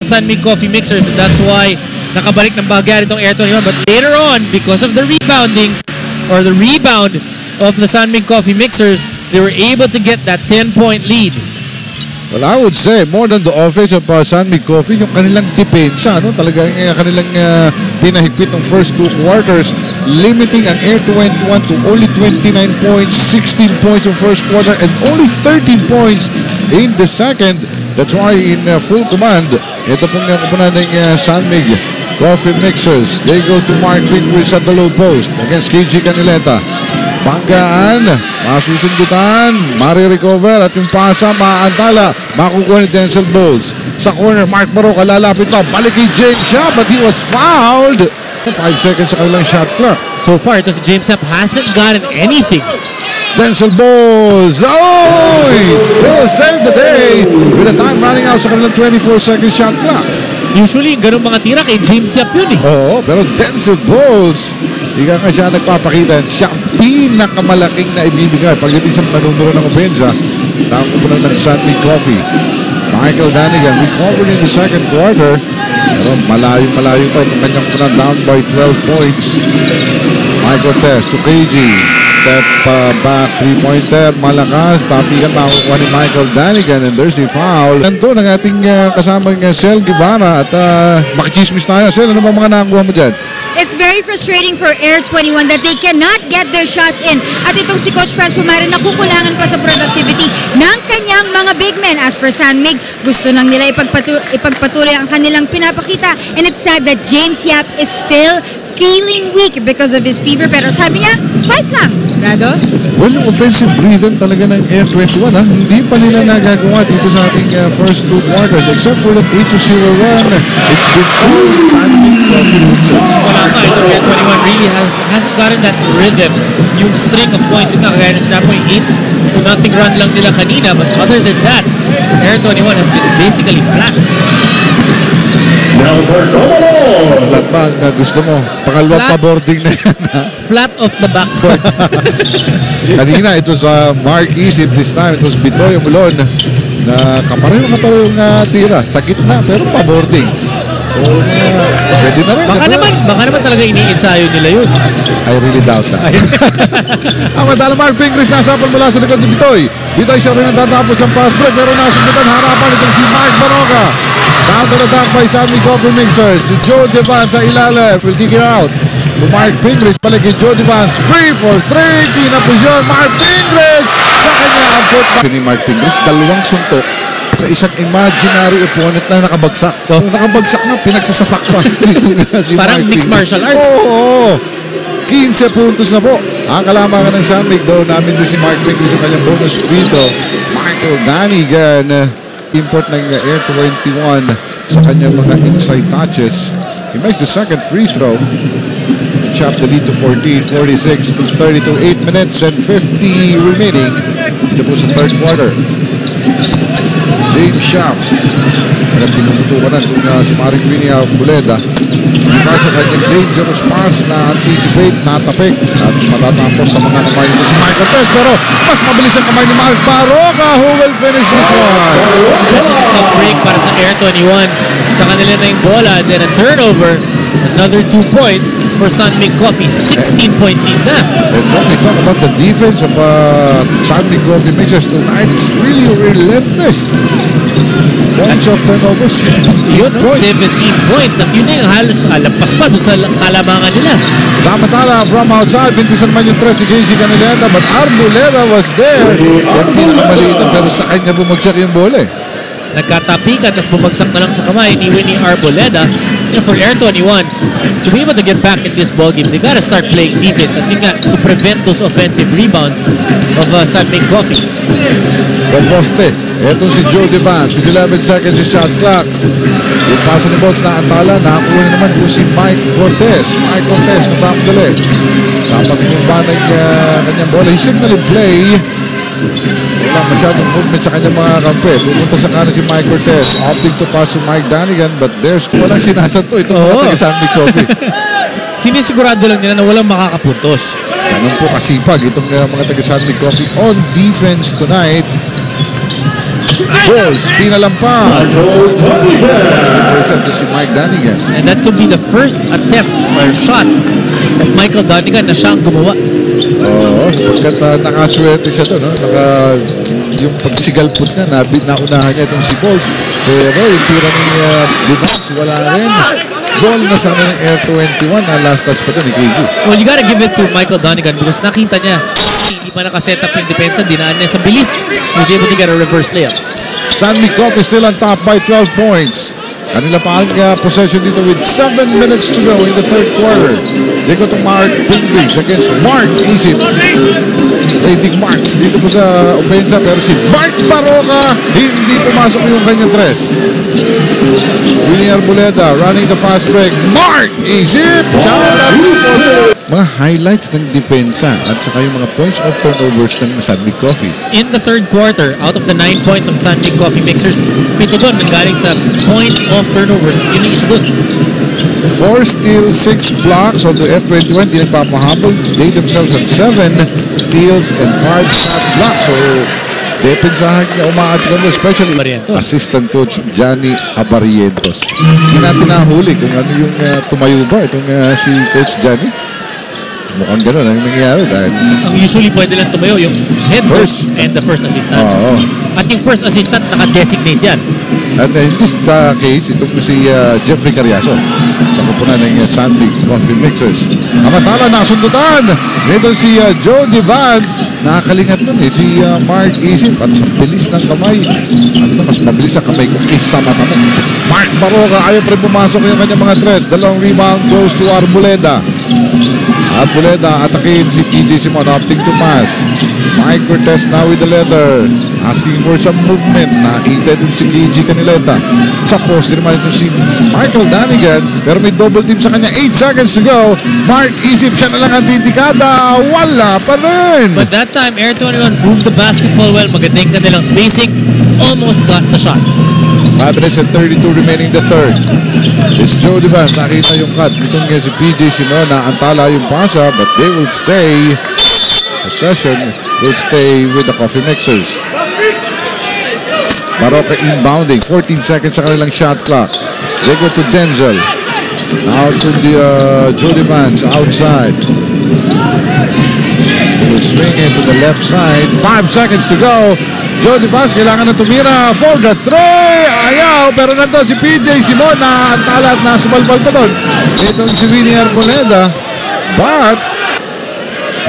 Sunmig Coffee Mixers, and that's why nakabalik ng bahagya itong Air 21. But later on, because of the reboundings or the rebound of the Sunmig Coffee Mixers, they were able to get that 10-point lead. Well, I would say more than the offense of Sunmig Coffee, yung kanilang depensa, no? Talagang kanilang pinahigpit ng first 2 quarters, limiting ang Air 21 to only 29 points, 16 points in first quarter, and only 13 points in the second. That's why in full command, ito pong kapunan ng Sunmig Coffee Mixers. They go to Mark Pingrich at the low post against KG Canileta. Banggaan, masusundutan, marirecover at yung pasa, maaantala, makukuha ni Denzel Bowles. Sa corner, Mark Maroca lalapit pa, balik kay James Yap, but he was fouled. 5 seconds sa kanilang shot clock. So far, ito si James Yap hasn't gotten anything. Denzel Bowles, oh! Will save the day with the time running out sa kanilang 24-second shot clock. Usually, ganun mga tira kay James Yap yun eh. Oo, pero Denzel Bowles, hindi ka siya nagpapakita. Siya ang pinakamalaking na ibibigay pagdating sa manunuro ng opensa. Nakakupunan ng Sunmig Coffee. Michael Danigan recovered in the second quarter. Pero malayo-malayo pa itong kanyang punan, down by 12 points. Mike Cortez to KG. Step back, 3-pointer, malakas. Tapikan makukuha ni Michael Danigan, and there's the foul. Nandun ang ating kasamang Sel Guevara at makichismis tayo. Sel, ano ba mga nakakuha mo dyan? It's very frustrating for Air 21 that they cannot get their shots in. At itong si Coach Franz Pumarin nakukulangan pa sa productivity ng kanyang mga big men. As for Sunmig, gusto lang nila ipagpatuloy ang kanilang pinapakita. And it's sad that James Yap is still feeling weak because of his fever. Pero sabi niya, fight lang. Rado? Well, yung offensive breathe talaga ng Air 21, hindi pa nila nagagawa dito sa ating first 2 quarters. Except for that 8-0 run, it's been all Sunmig Coffee Mixers. Wala ka, ito Air 21 really hasn't gotten that rhythm. Yung string of points, yung kagaya na sinabi mo, 8-0 run lang nila kanina. But other than that, Air 21 has been basically flat. Flat ba ang gusto mo? Pangalawang pa-boarding na yan. Flat off the backboard. Kanina, it was Mark Isip. This time, it was Bitoy Mulon na kapareho tira. Sa gitna, pero pa-boarding. So, pwede na rin. Baka naman talaga iniinsayo nila yun. I really doubt that. Amadala Mark Pingrich nasapal mula sa likod ni Bitoy. Bitoy siya rin natatapos ang pass break, pero nasundutan harapan itong si Mark Maroca. Counter-attack by Sunmig Coffee Mixers. Si Joe Devance sa ilalim. Will kick it out. Mark Pingrich pala kay Joe Devance. Free for 3. Kinapusyon. Mark Pingrich sa kanya ang putback. Ni Mark Pingrich, dalawang suntok sa isang imaginary opponent na nakabagsak. Kung nakabagsak na, pinagsasapak pa. Si parang mixed martial arts. Oo. 15 puntos na po. Ang kalamangan ng Sunmig, though namin din si Mark Pingrich yung kanyang bonus free-throw. Michael Danigan, import ng Air 21 sa kanyang mga inside touches. He makes the second free throw. Chop the lead to 14, 46 to 32, 8 minutes and 50 remaining. Ito po sa third quarter. James Shop. Alam tinututukan na kung si Maring Winnie Buleda. Para sa kanyang dangerous pass na anticipate, natapik at matatapos sa mga kamay nito si Mike Cortez, pero mas mabilis ang kamay ni Mark Maroca who will finish this one. A break para sa Air 21. Sa kanila na yung bola, then a turnover. Another 2 points for Sunmig Coffee. 16-point lead na. And when we talk about the defense of Sunmig Coffee Mixers tonight, it's really relentless. Bunch of turnovers. 17 points. At yun na yung halos alampas pa doon sa kalamangan nila. Samantala, from outside, bintisan man yung 3 si KG Canileta, but Arboleda was there. Siya ang pinakamaliit pero sa kanya bumagsak yung bola eh. Nagkatapikan, tapos bumagsak na lang sa kamay ni Winnie Arboleda. You know, for Air 21, to be able to get back in this ballgame, they gotta start playing defense. At yun nga, to prevent those offensive rebounds of Sunmig Coffee. Composte. Ito si Joe Devance with 11 seconds yung shot clock. Yung pasa ni Bones na antala. Nakakuha naman po si Mike Cortez. Mike Cortez na tamdali. Sapatin yung ba ng kanyang bola. He signaling play. Wala masyadong movement sa kanyang mga kampe. Pumunta sa kanan si Mike Cortez. Opting to pass to Mike Danigan, but there's walang sinasanto. Itong mga taga-Sunmig Coffee. Sinisigurado lang nila na walang makakapuntos. Ganun po kasipag itong mga taga-Sunmig Coffee on defense tonight. Balls, pinalampas. ito si Mike Danigan. And that could be the first attempt or shot of Michael Donigan na siyang gumawa. Oo, pagkat nakaswerte siya doon, no? Yung pagsigalpot niya, naunahan niya itong si Balls. Pero yung tira ni Divas, wala rin. Ball na sa kanilang Air 21 na last touch pa ito ni KG. Well, you gotta give it to Michael Donigan because nakita niya hindi pa nakaset up yung depensa, dinaan niya sa bilis. He was able to get a reverse layup. San Miguel is still on top by 12 points. Kanila pa ang possession dito with 7 minutes to go in the third quarter. They go to Mark Pindris against Mark Isip. Trading marks dito po sa offensa pero si Mark Baroka hindi pumasok yung kanyang tres. Willie Arboleda running the fast break. Mark Isip! Mga highlights ng depensa at saka yung mga points of turnovers ng San Miguel Coffee. In the third quarter, out of the 9 points of San Miguel Coffee Mixers, pito doon nanggaling sa points of turnovers. Yun yung isa doon. 4 steals, 6 blocks on the F21. Di nagpapahabol. They themselves have 7 steals and 5 shot blocks. So, depensahan niya umaatid mo, especially Barrientos. assistant coach Johnny Abarientos. Hindi natin nahuli kung ano yung tumayo ba itong si Coach Johnny. Mukhang gano'n ang nangyayari dahil Ang usually pwede lang tumayo yung head coach First. and the first assistant. oo. At yung first assistant naka-designate yan. And in this case, itong si Jeffrey Carriazo sa kupunan ng San Miguel Coffee Mixers. Amantala, nasundutan! Ito si Joe Devans. Nakakalingat nun si Mark Isip at sa bilis ng kamay. Mas mabilis ang kamay kung isa mata mo. Mark Baroka, ayaw pa rin pumasok yung kanyang mga tres. Dalawang rebound goes to Arboleda. Arboleda atakin si PJ Simon, opting to pass. Mike Cortez now with the leather, asking for some movement. Nakita dun si KG Canileta. Sa poste naman ito si Michael Danigan, pero may double team sa kanya. 8 seconds to go. Mark Isip, siya na lang ang titikada. Wala pa rin. But that time, Air 21 moved the basketball well. Magandang kanilang spacing. Almost got the shot. 5 minutes and 32 remaining the third. It's Joe Devans. Nakita yung cut. Itong si PJ Simon, naantala yung pasa, but they will stay. Possession will stay with the Coffee Mixers. Baroka inbounding. 14 seconds sa kanilang shot clock. They go to Denzel. Out to the Joe Devans outside. They will swing it to the left side. 5 seconds to go. Joe Devans kailangan na tumira for the three. Ayaw, pero nandun si PJ Simon na antala at nasubalbal pa doon. Itong si Winnie Arboleda. But,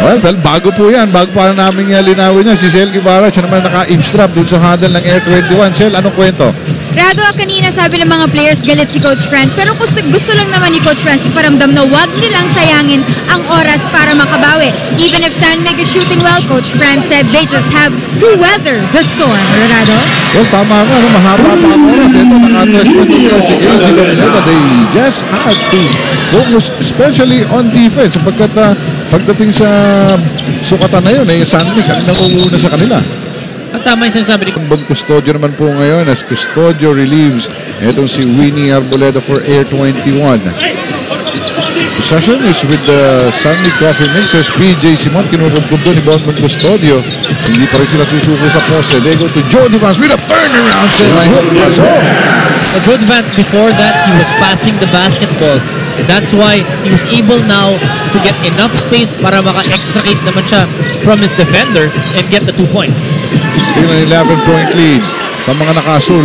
well, bago po yan. Bago pa namin linawin niya. Si Sel Guevara, siya naman naka-instrap doon sa handle ng Air 21. Sel, anong kwento? Rado, kanina sabi ng mga players galit si Coach Franz, pero gusto lang naman ni Coach Franz iparamdam na wag nilang sayangin ang oras para makabawi. Even if San Miguel is shooting well, Coach Franz said they just have to weather the storm. Rado? Well, tama nga. Mahaba pa ang oras. Ito, naka-address pa ito si KG Canileta. They just had to focus especially on defense. Sapagkat pagdating sa sukatan na yun, San Miguel ang nangununa sa kanila. At tama yung sinasabi ni Bon Custodio naman po ngayon as Custodio relieves itong si Winnie Arboleda for Air 21. Possession is with the San Miguel Coffee Mixers. PJ Simon kinukubkub doon ni Bon Custodio. Hindi pa rin sila susuko sa poste. They go to Joe Devans with a turnaround. Joe Devans, before that, he was passing the basketball. That's why he was able now to get enough space para maka-extricate naman siya from his defender and get the 2 points. Still an 11-point lead sa mga nakasul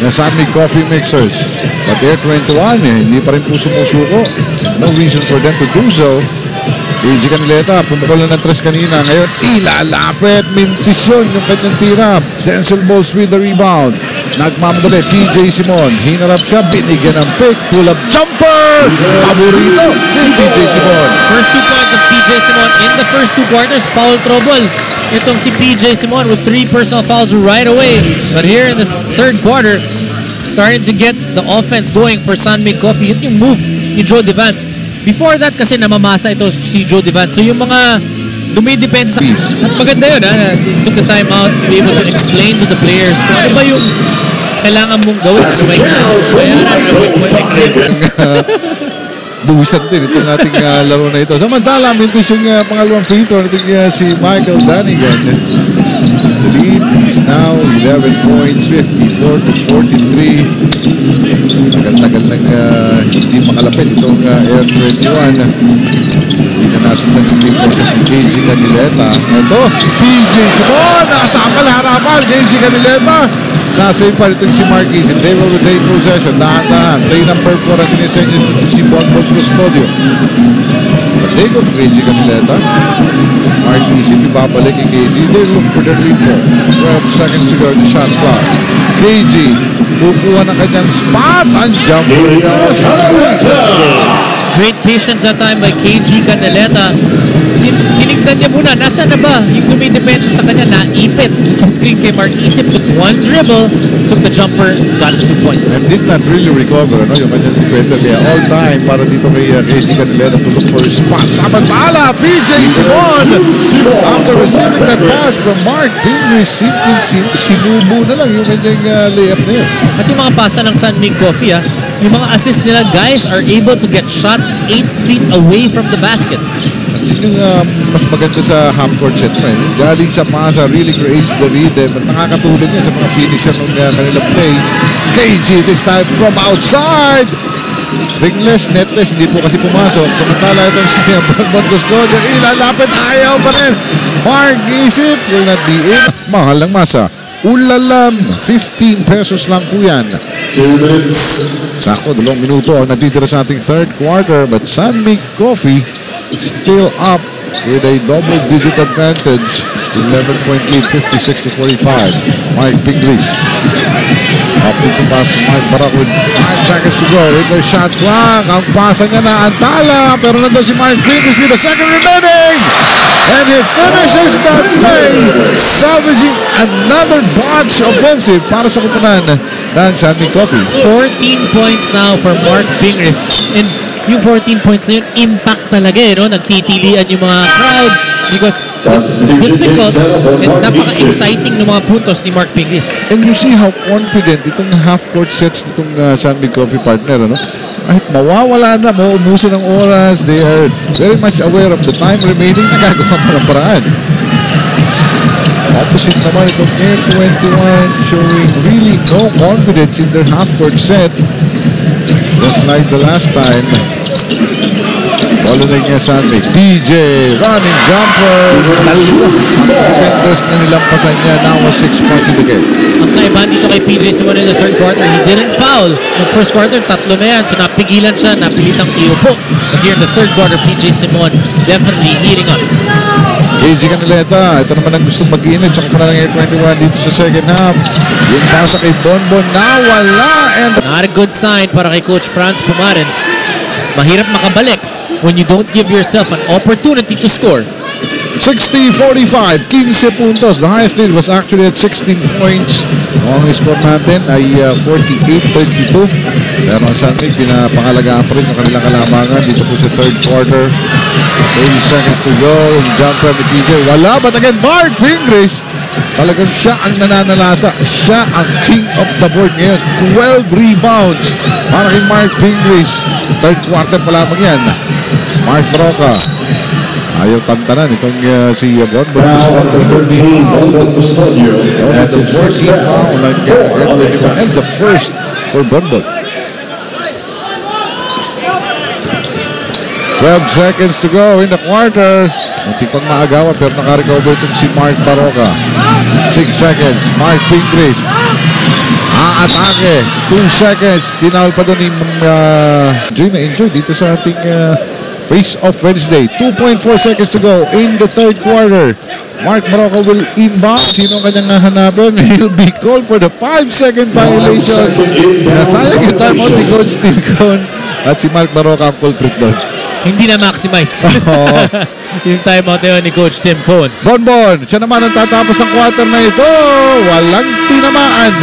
na San Miguel Coffee Mixers. But Air 21, hindi pa rin po sumusuko. No reason for them to do so. KG Canileta, pumukol na ng tres kanina. Ngayon, ilalapit. Mintis yun yung kanyang tira. Denzel Balls with the rebound. Nagmamadali, PJ Simon. Hinarap siya, binigyan ng pick. Pull-up jumper. Paborito si PJ Simon. First 2 points of PJ Simon in the first 2 quarters. Foul trouble. Itong si PJ Simon with 3 personal fouls right away. But here in the third quarter, starting to get the offense going for San Miguel Coffee. Yun yung move ni Joe Devans. Before that kasi namamasa ito si Joe Devans. So yung mga dumidepensa sa... At maganda yun, ha? Took the time out to be able to explain to the players kung ano ba yung kailangan mong gawin. Ano ba yung Buwisan din itong ating laro na ito. Samantala, mintis yung pangalawang free throw itong si Michael Danigan. The lead is now 11 points, 54 to 43. Tagal-tagal na Air 21. Hindi na nasundan yung team forces ni KG Canileta. Ito, PJ Simon, nakasama na harapan. KG Canileta. Nasa pa rin si Marquis. They will retain possession. Dahan-dahan. Play number 4 ang sinisenyas nito si Bonbon Custodio. They go to KG Canileta. Marquis ibabalik kay KG. They look for their lead for 12 seconds to go to shot clock. KG kukuha ng kanyang spot. Ang jumper niya. Great patience that time by KG Canileta. Tinignan niya muna, nasa na ba yung dumidepensa sa kanya, naipit sa screen kay Mark Isip, took one dribble, took the jumper, got 2 points. And did not really recover, no? Yung kanyang defender kaya all time para dito kay KG Canileta to look for his spot. Samantala, PJ Simon, after receiving that pass from Mark Pingree, sinubo na lang yung kanyang layup na yun. At yung mga pasa ng San Mig Coffee, yung mga assist nila, guys are able to get shots 8 feet away from the basket. Yun yung mas maganda sa half-court set mo. Galing sa pasa, really creates the rhythm at nakakatulog niya sa mga finisher ng kanilang plays. KG this time from outside. Ringless, netless, hindi po kasi pumasok. Samantala itong si Bonbon Custodio, ilalapit, ayaw pa rin. Mark Isip will not be in. Mahal lang masa. Ulalam, 15 pesos lang po yan. 2 minutes. Sako, 2 minuto ang natitira sa ating third quarter. But San Mig Coffee still up with a double-digit advantage. 11-point lead, 56-45. Mark Pinglis. Up to the pass from Mark Barak with 5 seconds to go. Ito shot clock. Ang pasa niya na antala. Pero nandun si Mark Pinglis with a second remaining. And he finishes that play, salvaging another botch offensive para sa kupunan ng San Mig Coffee. 14 points now for Mark Pingris. And yung 14 points na yun, impact talaga no? Nagtitilian yung mga crowd because it's difficult and napaka-exciting ng mga puntos ni Mark Pingris. And you see how confident itong half-court sets nitong San Mig Coffee partner, ano? Kahit mawawala na, mauubusan ng oras, they are very much aware of the time remaining na gagawa pa ng paraan. Opposite naman itong Air 21 showing really no confidence in their half-court set. Just like the last time. Following niya San Mig. PJ, running jumper. Defenders na nilampasan niya. Now was 6 points in the game. Ang kaibahan dito kay PJ Simon in the third quarter, he didn't foul. Noong first quarter, 3 na yan. So napigilan siya, napilitang iupo. But here in the third quarter, PJ Simon definitely heating up. KG Canileta, ito naman ang gustong mag-init. Tsaka pa na ng Air 21 dito sa second half. Yung pasa kay Bonbon na wala. And Not a good sign para kay Coach Franz Pumarin. Mahirap makabalik when you don't give yourself an opportunity to score. 60-45, 15 puntos. The highest lead was actually at 16 points. Ang score natin ay 48-32. Pero ang San Mig, pinapangalagaan pa rin yung kanilang kalamangan dito po sa third quarter. 30 seconds to go. Yung jumper ni PJ. Wala. But again, Mark Pingris. Talagang siya ang nananalasa. Siya ang king of the board ngayon. 12 rebounds para kay Mark Pingris. Third quarter pa lamang yan. Mark Broca. Ayaw tantanan itong si Bonbon. Now, number 13, Bonbon Custodio. At the 14th foul ng and the first for Bonbon. 12 seconds to go in the quarter. Muntik pang maagawa pero nakarecover itong si Mark Baroka. 6 seconds. Mark Pingris. Atake. 2 seconds. Pinawal pa doon ni Joy na enjoy dito sa ating Face-Off Wednesday. 2.4 seconds to go in the third quarter. Mark Baroka will inbound. Sino kanyang nahanapin? He'll be called for the 5-second violation. Nasayang yung timeout ni Coach Steve Cohn. At si Mark Baroka ang culprit doon. Hindi na maximize. Yung timeout na yun ni Coach Tim Cohn. Bonbon, siya naman ang tatapos ng quarter na ito. Walang tinamaan.